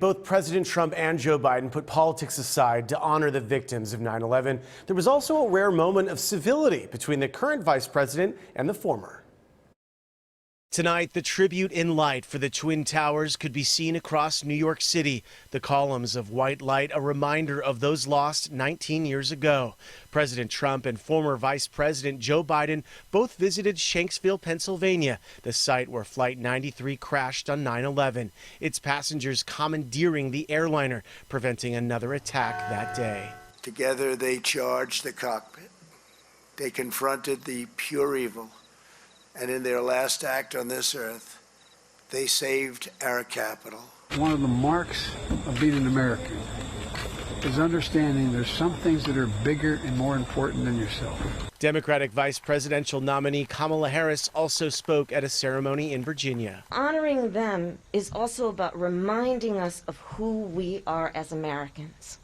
Both President Trump and Joe Biden put politics aside to honor the victims of 9/11. There was also a rare moment of civility between the current vice president and the former. Tonight, the tribute in light for the Twin Towers could be seen across New York City. The columns of white light, a reminder of those lost 19 years ago. President Trump and former Vice President Joe Biden both visited Shanksville, Pennsylvania, the site where Flight 93 crashed on 9/11. Its passengers commandeering the airliner, preventing another attack that day. Together, they charged the cockpit. They confronted the pure evil. And in their last act on this earth, they saved our capital. One of the marks of being an American is understanding there's some things that are bigger and more important than yourself. Democratic vice presidential nominee Kamala Harris also spoke at a ceremony in Virginia. Honoring them is also about reminding us of who we are as Americans.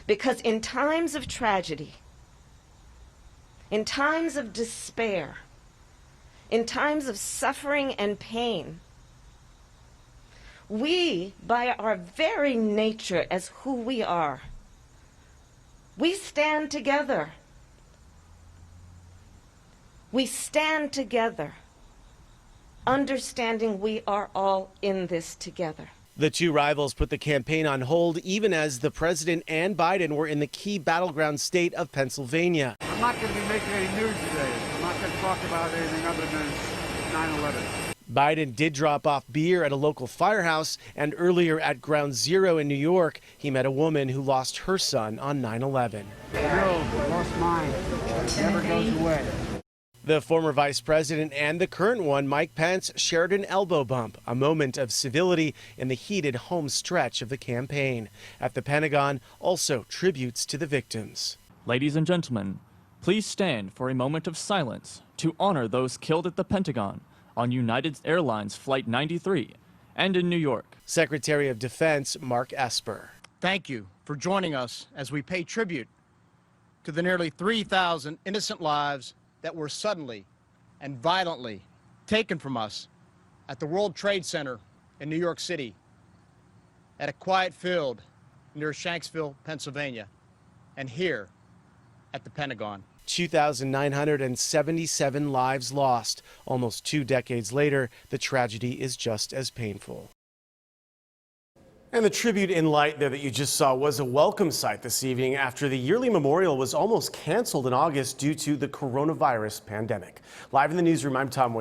Because in times of tragedy, in times of despair, in times of suffering and pain, we, by our very nature as who we are, we stand together. We stand together, understanding we are all in this together. The two rivals put the campaign on hold even as the president and Biden were in the key battleground state of Pennsylvania. I'm not going to be making any news today. I'm not going to talk about anything other than 9/11. Biden did drop off beer at a local firehouse, and earlier at Ground Zero in New York, he met a woman who lost her son on 9/11. No, lost mine. It never goes away. The former vice president and the current one, Mike Pence, shared an elbow bump, a moment of civility in the heated home stretch of the campaign. At the Pentagon, also tributes to the victims. Ladies and gentlemen, please stand for a moment of silence to honor those killed at the Pentagon on United Airlines Flight 93 and in New York. Secretary of Defense Mark Esper. Thank you for joining us as we pay tribute to the nearly 3,000 innocent lives that were suddenly and violently taken from us at the World Trade Center in New York City, at a quiet field near Shanksville, Pennsylvania, and here at the Pentagon. 2,977 lives lost. Almost 2 decades later, the tragedy is just as painful. And the tribute in light there that you just saw was a welcome sight this evening after the yearly memorial was almost canceled in August due to the coronavirus pandemic. Live in the newsroom, I'm Tom Waits.